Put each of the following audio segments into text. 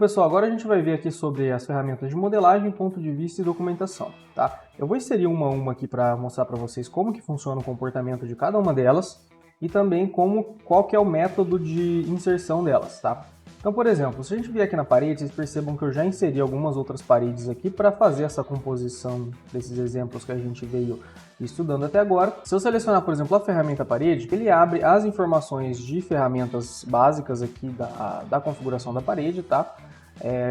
pessoal, agora a gente vai ver aqui sobre as ferramentas de modelagem, ponto de vista e documentação, tá? Eu vou inserir uma a uma aqui para mostrar para vocês como que funciona o comportamento de cada uma delas e também qual que é o método de inserção delas, tá? Então, por exemplo, se a gente vier aqui na parede, vocês percebam que eu já inseri algumas outras paredes aqui para fazer essa composição desses exemplos que a gente veio estudando até agora. Se eu selecionar, por exemplo, a ferramenta parede, ele abre as informações de ferramentas básicas aqui da configuração da parede, tá?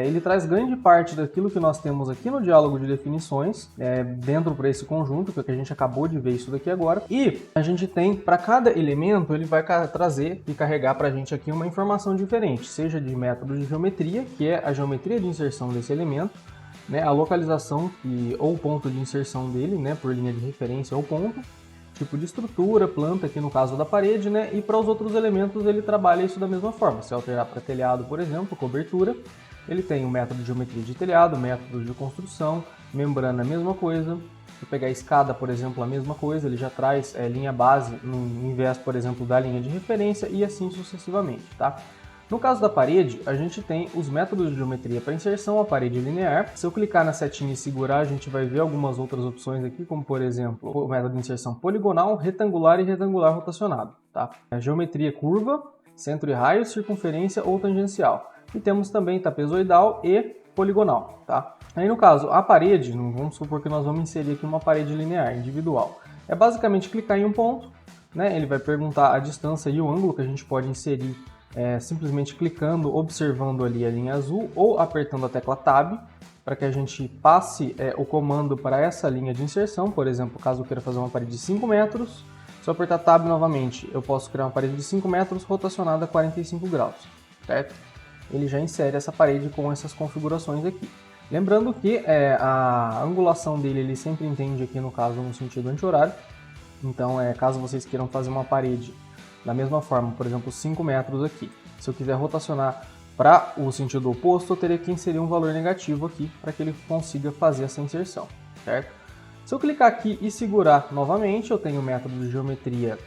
Ele traz grande parte daquilo que nós temos aqui no diálogo de definições, dentro para esse conjunto, que a gente acabou de ver isso daqui agora. E a gente tem, para cada elemento, ele vai trazer e carregar para a gente aqui uma informação diferente, seja de método de geometria, que é a geometria de inserção desse elemento, né, a localização ou ponto de inserção dele, né, por linha de referência ou ponto, tipo de estrutura, planta, aqui no caso da parede, né, e para os outros elementos ele trabalha isso da mesma forma. Se alterar para telhado, por exemplo, cobertura, ele tem o método de geometria de telhado, método de construção, membrana, a mesma coisa. Se pegar a escada, por exemplo, a mesma coisa, ele já traz linha base no invés, por exemplo, da linha de referência e assim sucessivamente, tá? No caso da parede, a gente tem os métodos de geometria para inserção, a parede linear. Se eu clicar na setinha e segurar, a gente vai ver algumas outras opções aqui, como por exemplo, o método de inserção poligonal, retangular e retangular rotacionado, tá? A geometria curva, centro e raio, circunferência ou tangencial. E temos também trapezoidal e poligonal, tá? Aí no caso, a parede, vamos supor que nós vamos inserir aqui uma parede linear, individual. É basicamente clicar em um ponto, né? Ele vai perguntar a distância e o ângulo que a gente pode inserir simplesmente clicando, observando ali a linha azul ou apertando a tecla Tab para que a gente passe o comando para essa linha de inserção. Por exemplo, caso eu queira fazer uma parede de 5 metros, se eu apertar Tab novamente, eu posso criar uma parede de 5 metros rotacionada a 45 graus, certo? Ele já insere essa parede com essas configurações aqui. Lembrando que a angulação dele ele sempre entende aqui no caso no sentido anti-horário. Então, caso vocês queiram fazer uma parede da mesma forma, por exemplo, 5 metros aqui. Se eu quiser rotacionar para o sentido oposto, eu teria que inserir um valor negativo aqui para que ele consiga fazer essa inserção, certo? Se eu clicar aqui e segurar novamente, eu tenho o método de geometria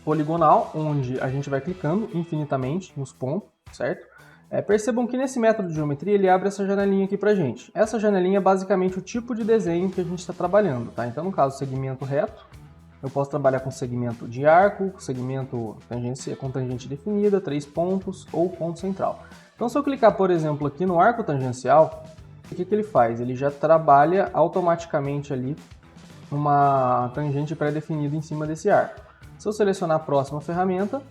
poligonal, onde a gente vai clicando infinitamente nos pontos, certo? Percebam que nesse método de geometria ele abre essa janelinha aqui pra gente. Essa janelinha é basicamente o tipo de desenho que a gente está trabalhando, tá? Então, no caso, segmento reto, eu posso trabalhar com segmento de arco, segmento com tangente definida, 3 pontos ou ponto central. Então, se eu clicar, por exemplo, aqui no arco tangencial, o que ele faz? Ele já trabalha automaticamente ali uma tangente pré-definida em cima desse arco. Se eu selecionar a próxima ferramenta,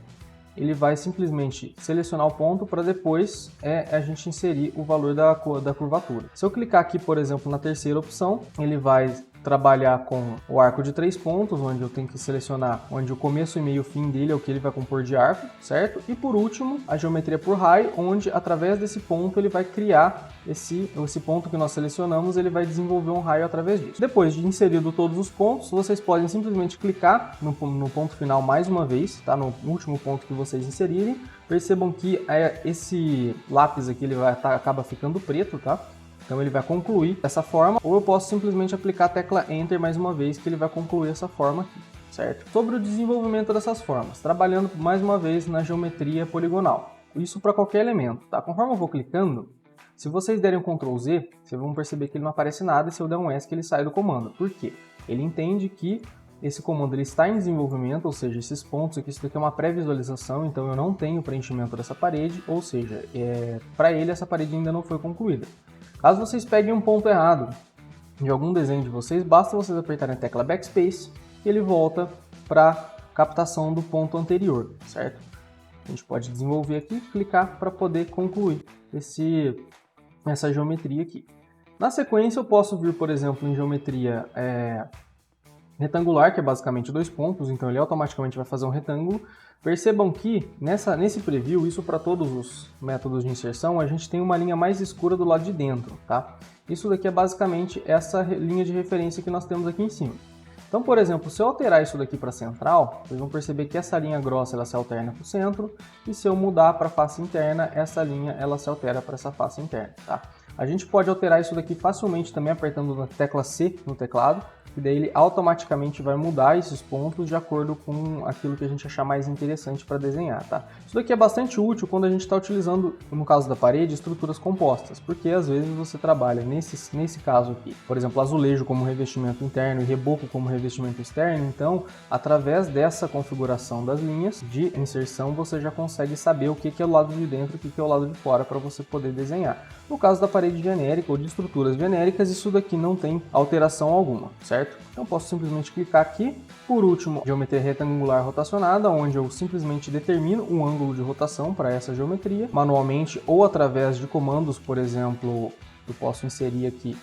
ele vai simplesmente selecionar o ponto para depois a gente inserir o valor da curvatura. Se eu clicar aqui, por exemplo, na terceira opção, ele vai trabalhar com o arco de 3 pontos, onde eu tenho que selecionar onde o começo e meio fim dele é o que ele vai compor de arco, certo? E por último, a geometria por raio, onde através desse ponto ele vai criar esse ponto que nós selecionamos, ele vai desenvolver um raio através disso. Depois de inserido todos os pontos, vocês podem simplesmente clicar no ponto final mais uma vez, tá? No último ponto que vocês inserirem. Percebam que esse lápis aqui ele acaba ficando preto, tá? Então ele vai concluir dessa forma, ou eu posso simplesmente aplicar a tecla Enter mais uma vez, que ele vai concluir essa forma aqui, certo? Sobre o desenvolvimento dessas formas, trabalhando mais uma vez na geometria poligonal. Isso para qualquer elemento, tá? Conforme eu vou clicando, se vocês derem um Ctrl Z, vocês vão perceber que ele não aparece nada, e se eu der um ESC ele sai do comando. Por quê? Ele entende que esse comando ele está em desenvolvimento, ou seja, esses pontos aqui, isso daqui é uma pré-visualização, então eu não tenho preenchimento dessa parede, ou seja, para ele essa parede ainda não foi concluída. Caso vocês peguem um ponto errado de algum desenho de vocês, basta vocês apertarem a tecla Backspace e ele volta para captação do ponto anterior, certo? A gente pode desenvolver aqui, clicar para poder concluir essa geometria aqui. Na sequência eu posso vir, por exemplo, em geometria retangular, que é basicamente 2 pontos, então ele automaticamente vai fazer um retângulo. Percebam que nesse preview, isso para todos os métodos de inserção, a gente tem uma linha mais escura do lado de dentro, tá? Isso daqui é basicamente essa linha de referência que nós temos aqui em cima. Então, por exemplo, se eu alterar isso daqui para central, vocês vão perceber que essa linha grossa ela se alterna para o centro, e se eu mudar para a face interna, essa linha ela se altera para essa face interna, tá? A gente pode alterar isso daqui facilmente também apertando na tecla C no teclado. e daí ele automaticamente vai mudar esses pontos de acordo com aquilo que a gente achar mais interessante para desenhar, tá? Isso daqui é bastante útil quando a gente está utilizando, no caso da parede, estruturas compostas, porque às vezes você trabalha nesse caso aqui, por exemplo, azulejo como revestimento interno e reboco como revestimento externo, então, através dessa configuração das linhas de inserção, você já consegue saber o que é o lado de dentro e o que é o lado de fora para você poder desenhar. No caso da parede genérica ou de estruturas genéricas, isso daqui não tem alteração alguma, certo? Então posso simplesmente clicar aqui. Por último, geometria retangular rotacionada, onde eu simplesmente determino um ângulo de rotação para essa geometria, manualmente ou através de comandos, por exemplo, eu posso inserir aqui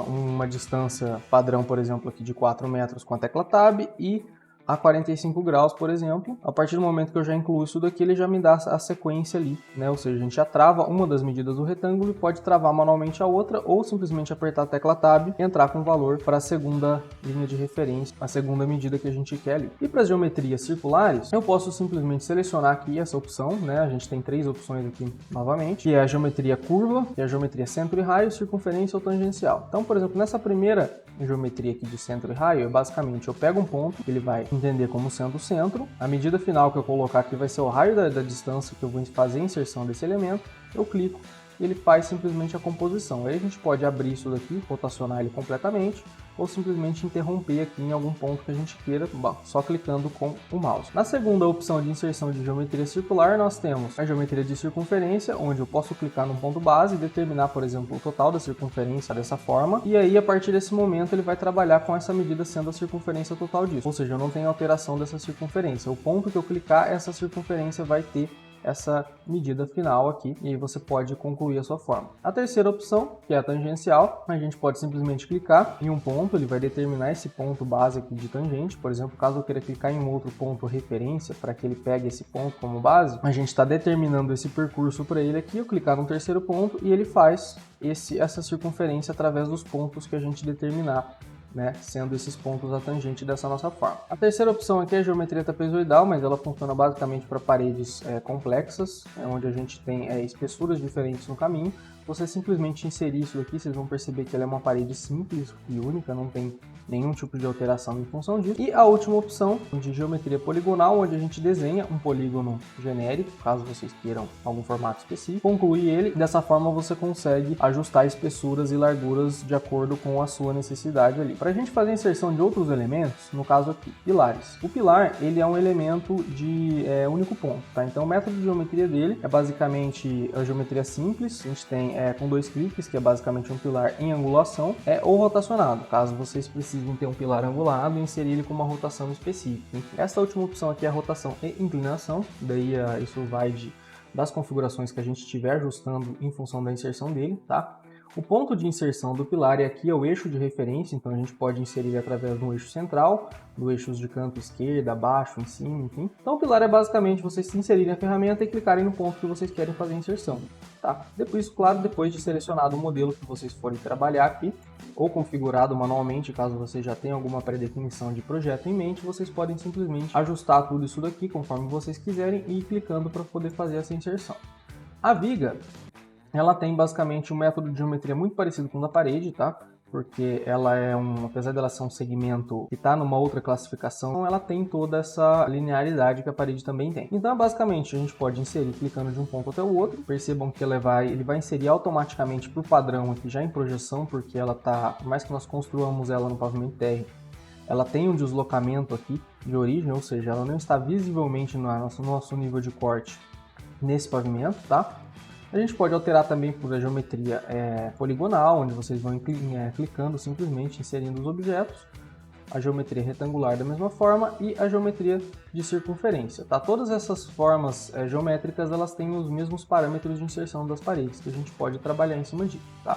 uma distância padrão, por exemplo, aqui de 4 metros com a tecla Tab e a 45 graus, por exemplo. A partir do momento que eu já incluo isso daqui, ele já me dá a sequência ali, né? Ou seja, a gente já trava uma das medidas do retângulo e pode travar manualmente a outra ou simplesmente apertar a tecla Tab e entrar com o valor para a segunda linha de referência, a segunda medida que a gente quer ali. E para as geometrias circulares, eu posso simplesmente selecionar aqui essa opção, né? A gente tem 3 opções aqui novamente, que é a geometria curva, que é a geometria centro e raio, circunferência ou tangencial. Então, por exemplo, nessa primeira geometria aqui de centro e raio, basicamente eu pego um ponto que ele vai entender como sendo o centro, a medida final que eu colocar aqui vai ser o raio da distância que eu vou fazer a inserção desse elemento, eu clico e ele faz simplesmente a composição. Aí a gente pode abrir isso daqui, rotacionar ele completamente, ou simplesmente interromper aqui em algum ponto que a gente queira, só clicando com o mouse. Na segunda opção de inserção de geometria circular, nós temos a geometria de circunferência, onde eu posso clicar no ponto base e determinar, por exemplo, o total da circunferência dessa forma, e aí a partir desse momento ele vai trabalhar com essa medida sendo a circunferência total disso, ou seja, eu não tenho alteração dessa circunferência. O ponto que eu clicar, essa circunferência vai ter essa medida final aqui e aí você pode concluir a sua forma. A terceira opção, que é a tangencial, a gente pode simplesmente clicar em um ponto, ele vai determinar esse ponto base aqui de tangente. Por exemplo, caso eu queira clicar em um outro ponto referência para que ele pegue esse ponto como base, a gente está determinando esse percurso para ele aqui, eu clicar no terceiro ponto e ele faz essa circunferência através dos pontos que a gente determinar, né, sendo esses pontos a tangente dessa nossa forma. A terceira opção aqui é a geometria trapezoidal, mas ela funciona basicamente para paredes complexas, onde a gente tem espessuras diferentes no caminho. Você simplesmente inserir isso aqui, vocês vão perceber que ela é uma parede simples e única, não tem nenhum tipo de alteração em função disso. E a última opção de geometria poligonal, onde a gente desenha um polígono genérico, caso vocês queiram algum formato específico, concluir ele. Dessa forma você consegue ajustar espessuras e larguras de acordo com a sua necessidade ali. Para a gente fazer a inserção de outros elementos, no caso aqui, pilares. O pilar, ele é um elemento de único ponto, tá? Então o método de geometria dele é basicamente a geometria simples, a gente tem com 2 cliques, que é basicamente um pilar em angulação, ou rotacionado, caso vocês precisem ter um pilar angulado e inserir ele com uma rotação específica. Essa última opção aqui é a rotação e inclinação, daí isso vai das configurações que a gente estiver ajustando em função da inserção dele, tá? O ponto de inserção do pilar aqui é o eixo de referência, então a gente pode inserir através do eixo central, do eixo de canto esquerda, abaixo, em cima, enfim. Então o pilar é basicamente vocês se inserirem a ferramenta e clicarem no ponto que vocês querem fazer a inserção, tá? Depois, claro, depois de selecionado o modelo que vocês forem trabalhar aqui, ou configurado manualmente, caso você já tenha alguma pré-definição de projeto em mente, vocês podem simplesmente ajustar tudo isso daqui conforme vocês quiserem e ir clicando para poder fazer essa inserção. A viga, ela tem basicamente um método de geometria muito parecido com o da parede, tá? Porque ela apesar dela ser um segmento que está numa outra classificação, ela tem toda essa linearidade que a parede também tem. Então, basicamente, a gente pode inserir clicando de um ponto até o outro. Percebam que ele vai inserir automaticamente por padrão aqui já em projeção, porque ela tá, por mais que nós construamos ela no pavimento térreo, ela tem um deslocamento aqui de origem, ou seja, ela não está visivelmente no nosso nível de corte nesse pavimento, tá? A gente pode alterar também por a geometria poligonal, onde vocês vão clicando simplesmente, inserindo os objetos. A geometria retangular da mesma forma e a geometria de circunferência. Tá? Todas essas formas geométricas elas têm os mesmos parâmetros de inserção das paredes, que a gente pode trabalhar em cima disso. Tá?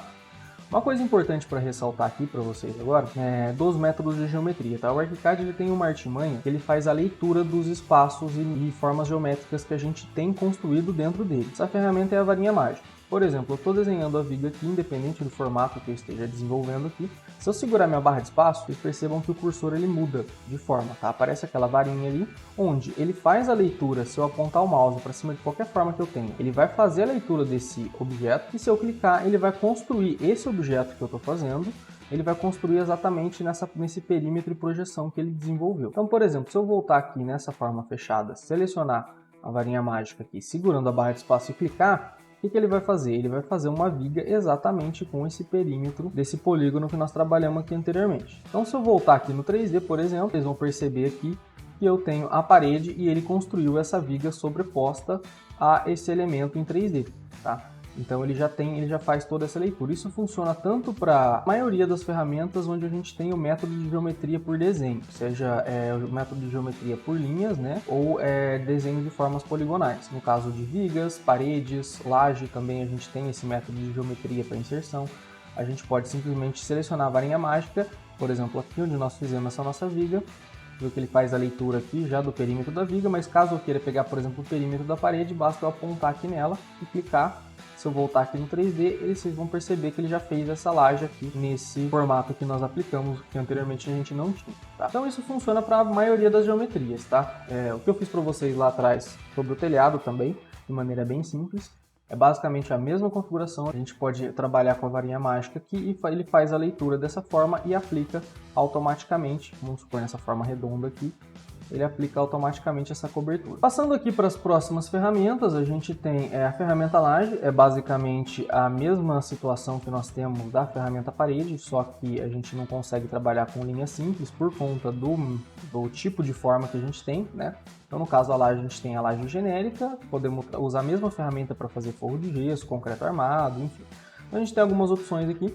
Uma coisa importante para ressaltar aqui para vocês agora é dos métodos de geometria. Tá? O ArchiCAD ele tem uma artimanha que ele faz a leitura dos espaços e formas geométricas que a gente tem construído dentro dele. Essa ferramenta é a varinha mágica. Por exemplo, eu estou desenhando a viga aqui, independente do formato que eu esteja desenvolvendo aqui. Se eu segurar minha barra de espaço, vocês percebam que o cursor ele muda de forma, tá? Aparece aquela varinha ali, onde ele faz a leitura, se eu apontar o mouse para cima de qualquer forma que eu tenha, ele vai fazer a leitura desse objeto, e se eu clicar, ele vai construir esse objeto que eu estou fazendo ele vai construir exatamente nesse perímetro e projeção que ele desenvolveu. Então, por exemplo, se eu voltar aqui nessa forma fechada, selecionar a varinha mágica aqui, segurando a barra de espaço e clicar, o que ele vai fazer? Ele vai fazer uma viga exatamente com esse perímetro desse polígono que nós trabalhamos aqui anteriormente. Então, se eu voltar aqui no 3D, por exemplo, vocês vão perceber aqui que eu tenho a parede e ele construiu essa viga sobreposta a esse elemento em 3D, tá? Então ele já faz toda essa leitura. Isso funciona tanto para a maioria das ferramentas onde a gente tem o método de geometria por desenho, seja o método de geometria por linhas, né, ou desenho de formas poligonais. No caso de vigas, paredes, laje, também a gente tem esse método de geometria para inserção. A gente pode simplesmente selecionar a varinha mágica, por exemplo, aqui onde nós fizemos essa nossa viga, viu que ele faz a leitura aqui já do perímetro da viga, mas caso eu queira pegar, por exemplo, o perímetro da parede, basta eu apontar aqui nela e clicar. Se eu voltar aqui no 3D, vocês vão perceber que ele já fez essa laje aqui nesse formato que nós aplicamos, que anteriormente a gente não tinha. Tá? Então isso funciona para a maioria das geometrias, tá? O que eu fiz para vocês lá atrás sobre o telhado também, de maneira bem simples, é basicamente a mesma configuração. A gente pode trabalhar com a varinha mágica aqui e ele faz a leitura dessa forma e aplica automaticamente, vamos supor nessa forma redonda aqui, ele aplica automaticamente essa cobertura. Passando aqui para as próximas ferramentas, a gente tem a ferramenta laje, é basicamente a mesma situação que nós temos da ferramenta parede, só que a gente não consegue trabalhar com linha simples por conta do tipo de forma que a gente tem, né? Então, no caso da laje, a gente tem a laje genérica, podemos usar a mesma ferramenta para fazer forro de gesso, concreto armado, enfim. Então, a gente tem algumas opções aqui.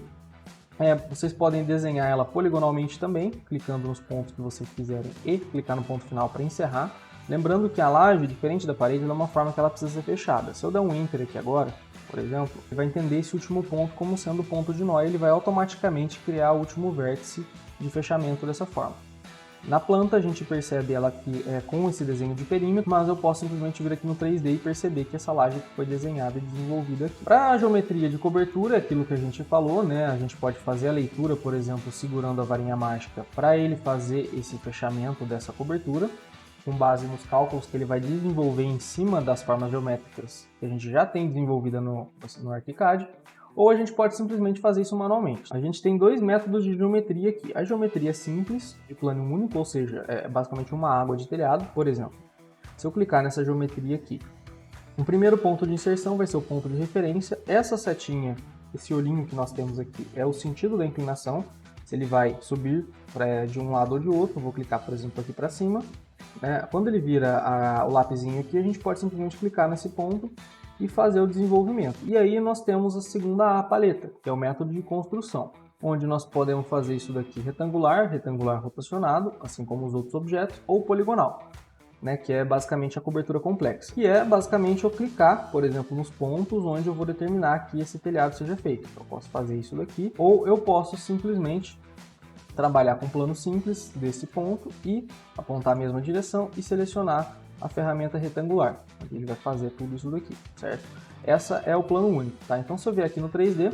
Vocês podem desenhar ela poligonalmente também, clicando nos pontos que vocês quiserem e clicar no ponto final para encerrar. Lembrando que a laje, diferente da parede, ela é uma forma que ela precisa ser fechada. Se eu der um Enter aqui agora, por exemplo, ele vai entender esse último ponto como sendo o ponto de nó e ele vai automaticamente criar o último vértice de fechamento dessa forma. Na planta a gente percebe ela aqui com esse desenho de perímetro, mas eu posso simplesmente vir aqui no 3D e perceber que essa laje foi desenhada e desenvolvida aqui. Para a geometria de cobertura, é aquilo que a gente falou, né? A gente pode fazer a leitura, por exemplo, segurando a varinha mágica para ele fazer esse fechamento dessa cobertura, com base nos cálculos que ele vai desenvolver em cima das formas geométricas que a gente já tem desenvolvida no ArchiCAD. Ou a gente pode simplesmente fazer isso manualmente. A gente tem dois métodos de geometria aqui. A geometria simples, de plano único, ou seja, é basicamente uma água de telhado, por exemplo. Se eu clicar nessa geometria aqui, o primeiro ponto de inserção vai ser o ponto de referência. Essa setinha, esse olhinho que nós temos aqui, é o sentido da inclinação. Se ele vai subir de um lado ou de outro, eu vou clicar, por exemplo, aqui para cima. Quando ele vira o lapisinho aqui, a gente pode simplesmente clicar nesse ponto e fazer o desenvolvimento. E aí nós temos a segunda paleta, que é o método de construção, onde nós podemos fazer isso daqui retangular rotacionado, assim como os outros objetos, ou poligonal, né, que é basicamente a cobertura complexa, que é basicamente eu clicar, por exemplo, nos pontos onde eu vou determinar que esse telhado seja feito. Eu posso fazer isso daqui, ou eu posso simplesmente trabalhar com plano simples desse ponto e apontar a mesma direção e selecionar a ferramenta retangular. Ele vai fazer tudo isso daqui, certo? Essa é o plano único, tá? Então se eu vier aqui no 3D,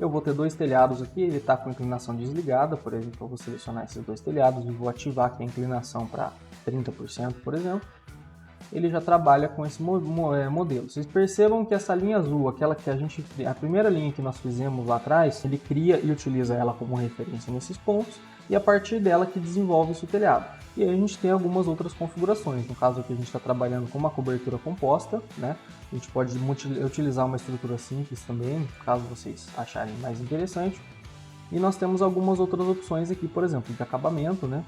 eu vou ter dois telhados aqui, ele está com inclinação desligada, por exemplo, eu vou selecionar esses dois telhados e vou ativar aqui a inclinação para 30%, por exemplo. Ele já trabalha com esse modelo. Vocês percebam que essa linha azul, aquela que a primeira linha que nós fizemos lá atrás, ele cria e utiliza ela como referência nesses pontos, e a partir dela que desenvolve esse telhado. E aí a gente tem algumas outras configurações. No caso aqui a gente está trabalhando com uma cobertura composta, né? A gente pode utilizar uma estrutura simples também, caso vocês acharem mais interessante. E nós temos algumas outras opções aqui, por exemplo, de acabamento, né?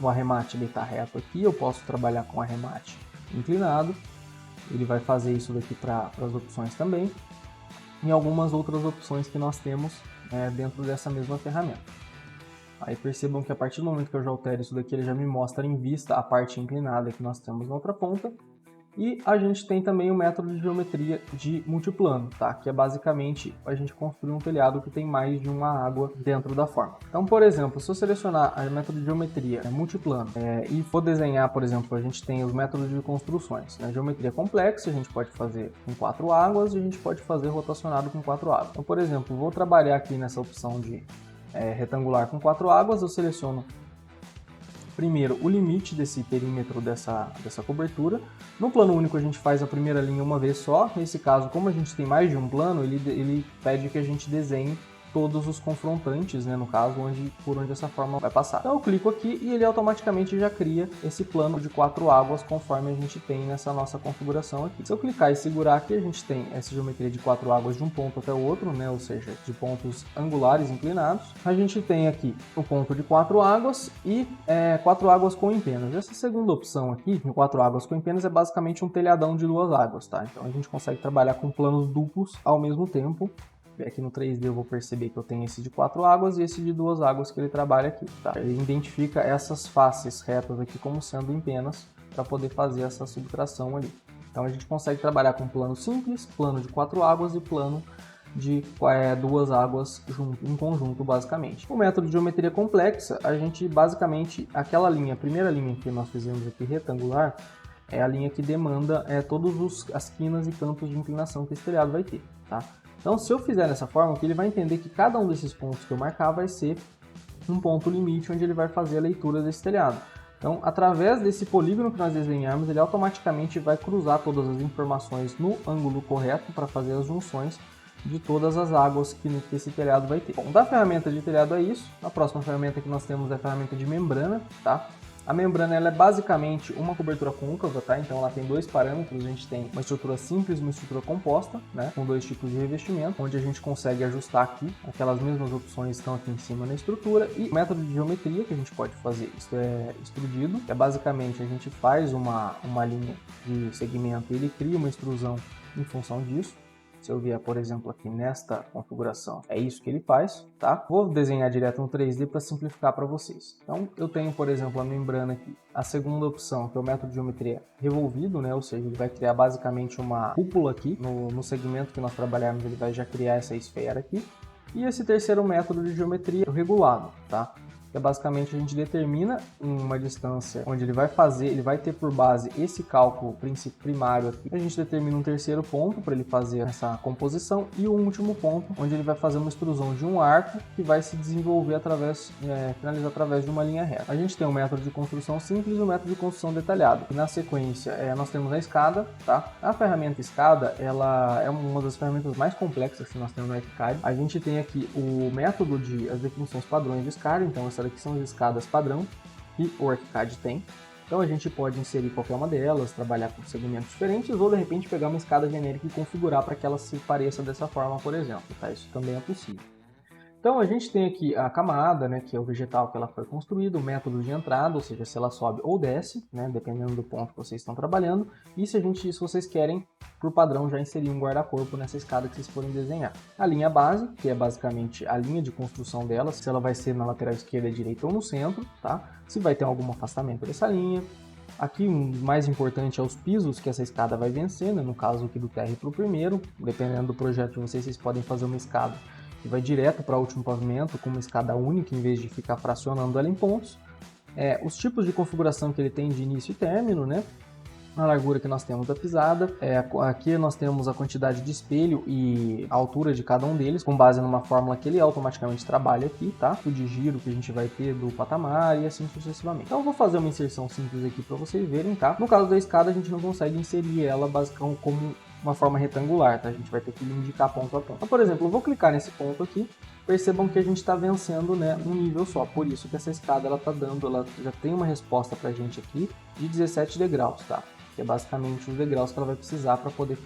O arremate está reto aqui, eu posso trabalhar com arremate inclinado. Ele vai fazer isso daqui para as opções também. E algumas outras opções que nós temos dentro dessa mesma ferramenta. Aí percebam que a partir do momento que eu já altero isso daqui, ele já me mostra em vista a parte inclinada que nós temos na outra ponta. E a gente tem também o método de geometria de multiplano, tá? Que é basicamente a gente construir um telhado que tem mais de uma água dentro da forma. Então, por exemplo, se eu selecionar o método de geometria multiplano e for desenhar, por exemplo, a gente tem os métodos de construções. Na geometria complexa, a gente pode fazer com 4 águas e a gente pode fazer rotacionado com 4 águas. Então, por exemplo, vou trabalhar aqui nessa opção de retangular com 4 águas, eu seleciono primeiro o limite desse perímetro dessa cobertura. No plano único a gente faz a primeira linha uma vez só. Nesse caso, como a gente tem mais de um plano, ele pede que a gente desenhe todos os confrontantes, né, no caso, por onde essa forma vai passar. Então eu clico aqui e ele automaticamente já cria esse plano de 4 águas conforme a gente tem nessa nossa configuração aqui. Se eu clicar e segurar aqui, a gente tem essa geometria de 4 águas de um ponto até o outro, né, ou seja, de pontos angulares inclinados. A gente tem aqui o ponto de 4 águas e 4 águas com empenas. Essa segunda opção aqui, de 4 águas com empenas, é basicamente um telhadão de 2 águas, tá? Então a gente consegue trabalhar com planos duplos ao mesmo tempo. Aqui no 3D eu vou perceber que eu tenho esse de 4 águas e esse de 2 águas que ele trabalha aqui, tá? Ele identifica essas faces retas aqui como sendo empenas para poder fazer essa subtração ali. Então a gente consegue trabalhar com plano simples, plano de 4 águas e plano de 2 águas em conjunto, basicamente. O método de geometria complexa, a gente basicamente, aquela linha, a primeira linha que nós fizemos aqui retangular, é a linha que demanda todas as quinas e cantos de inclinação que esse telhado vai ter, tá? Então, se eu fizer dessa forma, ele vai entender que cada um desses pontos que eu marcar vai ser um ponto limite onde ele vai fazer a leitura desse telhado. Então, através desse polígono que nós desenhamos, ele automaticamente vai cruzar todas as informações no ângulo correto para fazer as junções de todas as águas que esse telhado vai ter. Bom, da ferramenta de telhado é isso. A próxima ferramenta que nós temos é a ferramenta de membrana, tá? A membrana ela é basicamente uma cobertura côncava, tá? Então ela tem 2 parâmetros, a gente tem uma estrutura simples e uma estrutura composta, né? Com 2 tipos de revestimento, onde a gente consegue ajustar aqui, aquelas mesmas opções estão aqui em cima na estrutura, e o método de geometria que a gente pode fazer, isso é extrudido, que é basicamente a gente faz uma linha de segmento e ele cria uma extrusão em função disso. Se eu vier, por exemplo, aqui nesta configuração, é isso que ele faz, tá? Vou desenhar direto no 3D para simplificar para vocês. Então, eu tenho, por exemplo, a membrana aqui. A segunda opção, que é o método de geometria revolvido, né? Ou seja, ele vai criar basicamente uma cúpula aqui. No segmento que nós trabalharmos, ele vai já criar essa esfera aqui. E esse terceiro método de geometria regulado, tá? Que é basicamente a gente determina uma distância onde ele vai ter por base esse cálculo primário aqui. A gente determina um terceiro ponto para ele fazer essa composição e o último ponto onde ele vai fazer uma extrusão de um arco que vai se desenvolver finalizar através de uma linha reta. A gente tem o método de construção simples e o método de construção detalhado. E na sequência, nós temos a escada, tá? A ferramenta escada, ela é uma das ferramentas mais complexas que nós temos no ArchiCAD. A gente tem aqui o método as definições padrões de escada, então essa daqui são as escadas padrão que o ArchiCAD tem. Então a gente pode inserir qualquer uma delas, trabalhar com segmentos diferentes ou de repente pegar uma escada genérica e configurar para que ela se pareça dessa forma, por exemplo, tá? Isso também é possível. Então a gente tem aqui a camada, né, que é o vegetal que ela foi construída, o método de entrada, ou seja, se ela sobe ou desce, né, dependendo do ponto que vocês estão trabalhando, e se vocês querem, por padrão, já inserir um guarda-corpo nessa escada que vocês forem desenhar. A linha base, que é basicamente a linha de construção dela, se ela vai ser na lateral esquerda, direita ou no centro, tá? Se vai ter algum afastamento dessa linha. Aqui o mais importante é os pisos que essa escada vai vencer, né? No caso aqui do térreo para o primeiro, dependendo do projeto de vocês podem fazer uma escada que vai direto para o último pavimento com uma escada única em vez de ficar fracionando ela em pontos. Os tipos de configuração que ele tem de início e término, né? A largura que nós temos da pisada, aqui nós temos a quantidade de espelho e a altura de cada um deles, com base numa fórmula que ele automaticamente trabalha aqui, tá? O de giro que a gente vai ter do patamar e assim sucessivamente. Então eu vou fazer uma inserção simples aqui para vocês verem, tá? No caso da escada a gente não consegue inserir ela basicamente como uma forma retangular, tá? A gente vai ter que indicar ponto a ponto. Então, por exemplo, eu vou clicar nesse ponto aqui, percebam que a gente está vencendo, né, um nível só, por isso que essa escada ela já tem uma resposta para a gente aqui de 17 degraus, tá? Que é basicamente os degraus que ela vai precisar para poder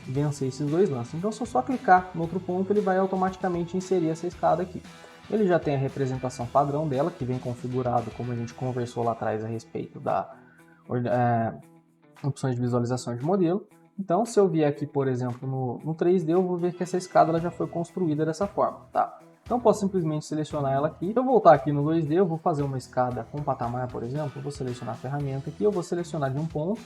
vencer esses dois lances. Então, se eu só clicar no outro ponto, ele vai automaticamente inserir essa escada aqui. Ele já tem a representação padrão dela, que vem configurado, como a gente conversou lá atrás a respeito da opções de visualização de modelo. Então, se eu vier aqui, por exemplo, no 3D, eu vou ver que essa escada ela já foi construída dessa forma, tá? Então, posso simplesmente selecionar ela aqui. Se eu voltar aqui no 2D, eu vou fazer uma escada com patamar, por exemplo. Eu vou selecionar a ferramenta aqui, eu vou selecionar de um ponto,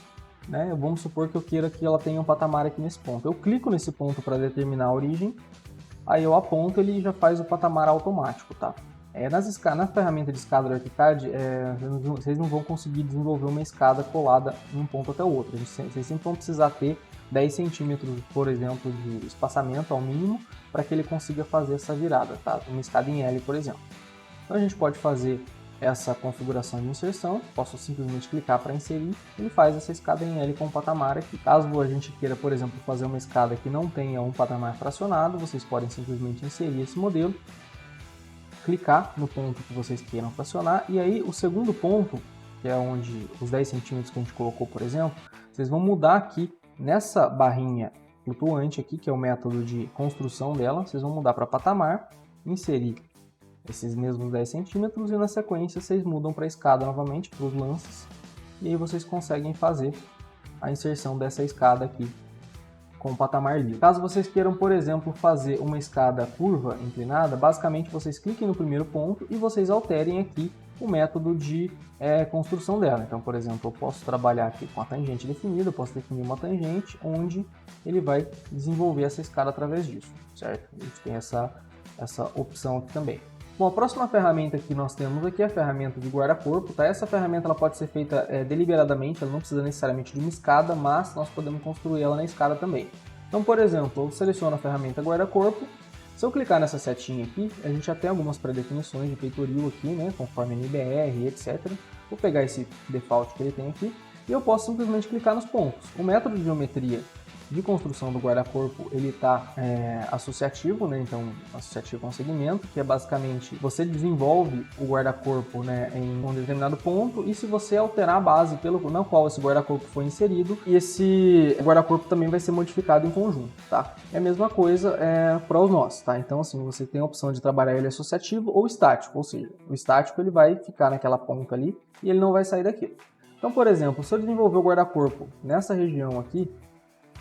né? Vamos supor que eu queira que ela tenha um patamar aqui nesse ponto. Eu clico nesse ponto para determinar a origem, aí eu aponto, ele já faz o patamar automático, tá? Na ferramenta de escada do ArchiCAD, vocês não vão conseguir desenvolver uma escada colada de um ponto até o outro. Vocês sempre vão precisar ter 10 centímetros, por exemplo, de espaçamento ao mínimo, para que ele consiga fazer essa virada, tá? Uma escada em L, por exemplo. Então a gente pode fazer essa configuração de inserção, posso simplesmente clicar para inserir, ele faz essa escada em L com um patamar aqui. Caso a gente queira, por exemplo, fazer uma escada que não tenha um patamar fracionado, vocês podem simplesmente inserir esse modelo, clicar no ponto que vocês queiram fracionar, e aí o segundo ponto, que é onde os 10 centímetros que a gente colocou, por exemplo, vocês vão mudar aqui nessa barrinha flutuante aqui, que é o método de construção dela, vocês vão mudar para patamar, inserir esses mesmos 10 centímetros e na sequência vocês mudam para a escada novamente, para os lances, e aí vocês conseguem fazer a inserção dessa escada aqui com o patamar livre. Caso vocês queiram, por exemplo, fazer uma escada curva inclinada, basicamente vocês cliquem no primeiro ponto e vocês alterem aqui o método de construção dela. Então, por exemplo, eu posso trabalhar aqui com a tangente definida, eu posso definir uma tangente onde ele vai desenvolver essa escada através disso, certo? A gente tem essa opção aqui também. Bom, a próxima ferramenta que nós temos aqui é a ferramenta de guarda-corpo, tá? Essa ferramenta ela pode ser feita deliberadamente, ela não precisa necessariamente de uma escada, mas nós podemos construir ela na escada também. Então, por exemplo, eu seleciono a ferramenta guarda-corpo, se eu clicar nessa setinha aqui, a gente já tem algumas pré-definições de peitoril aqui, né, conforme NBR, etc. Vou pegar esse default que ele tem aqui e eu posso simplesmente clicar nos pontos. O método de geometria de construção do guarda-corpo, ele está associativo, né? Então associativo a um segmento, que é basicamente você desenvolve o guarda-corpo, né, em um determinado ponto, e se você alterar a base na qual esse guarda-corpo foi inserido, e esse guarda-corpo também vai ser modificado em conjunto, tá? É a mesma coisa para os nós, tá? Então assim, você tem a opção de trabalhar ele associativo ou estático, ou seja, o estático ele vai ficar naquela ponta ali e ele não vai sair daquilo. Então, por exemplo, se eu desenvolver o guarda-corpo nessa região aqui,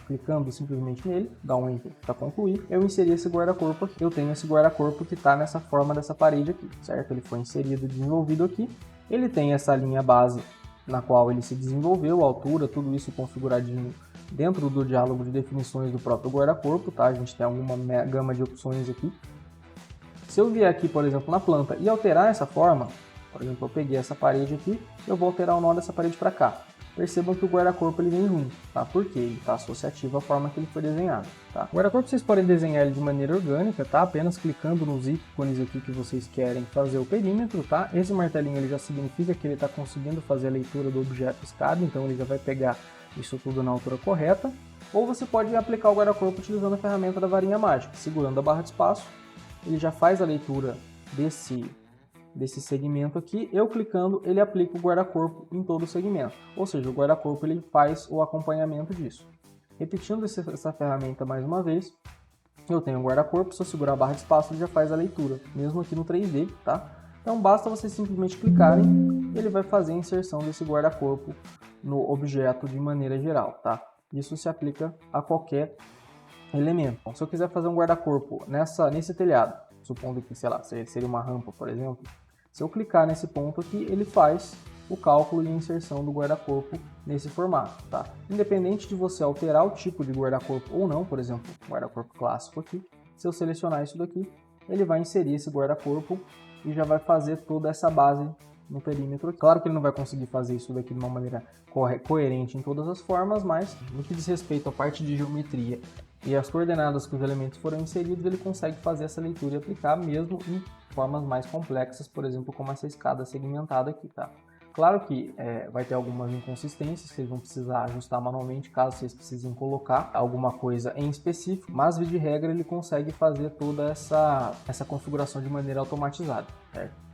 clicando simplesmente nele, dá um enter para concluir, eu inseri esse guarda-corpo aqui. Eu tenho esse guarda-corpo que está nessa forma dessa parede aqui, certo? Ele foi inserido e desenvolvido aqui. Ele tem essa linha base na qual ele se desenvolveu, a altura, tudo isso configuradinho dentro do diálogo de definições do próprio guarda-corpo, tá? A gente tem alguma gama de opções aqui. Se eu vier aqui, por exemplo, na planta e alterar essa forma, por exemplo, eu peguei essa parede aqui, eu vou alterar o nó dessa parede para cá. Percebam que o guarda-corpo ele vem junto, tá? Porque ele está associativo à forma que ele foi desenhado, tá? O guarda-corpo vocês podem desenhar ele de maneira orgânica, tá? Apenas clicando nos ícones aqui que vocês querem fazer o perímetro, tá? Esse martelinho ele já significa que ele está conseguindo fazer a leitura do objeto escada, então ele já vai pegar isso tudo na altura correta. Ou você pode aplicar o guarda-corpo utilizando a ferramenta da varinha mágica, segurando a barra de espaço, ele já faz a leitura desse segmento aqui, eu clicando, ele aplica o guarda-corpo em todo o segmento. Ou seja, o guarda-corpo ele faz o acompanhamento disso. Repetindo essa ferramenta mais uma vez, eu tenho o guarda-corpo, se eu segurar a barra de espaço, ele já faz a leitura, mesmo aqui no 3D, tá? Então basta vocês simplesmente clicarem e ele vai fazer a inserção desse guarda-corpo no objeto de maneira geral, tá? Isso se aplica a qualquer elemento. Então, se eu quiser fazer um guarda-corpo nesse telhado, supondo que, sei lá, seria uma rampa, por exemplo, se eu clicar nesse ponto aqui, ele faz o cálculo e a inserção do guarda-corpo nesse formato, tá? Independente de você alterar o tipo de guarda-corpo ou não, por exemplo, guarda-corpo clássico aqui, se eu selecionar isso daqui, ele vai inserir esse guarda-corpo e já vai fazer toda essa base no perímetro. Claro que ele não vai conseguir fazer isso daqui de uma maneira coerente em todas as formas, mas no que diz respeito à parte de geometria e as coordenadas que os elementos foram inseridos, ele consegue fazer essa leitura e aplicar mesmo em formas mais complexas, por exemplo, como essa escada segmentada aqui, tá? Claro que vai ter algumas inconsistências que vocês vão precisar ajustar manualmente, caso vocês precisem colocar alguma coisa em específico, mas, via de regra, ele consegue fazer toda essa configuração de maneira automatizada, certo?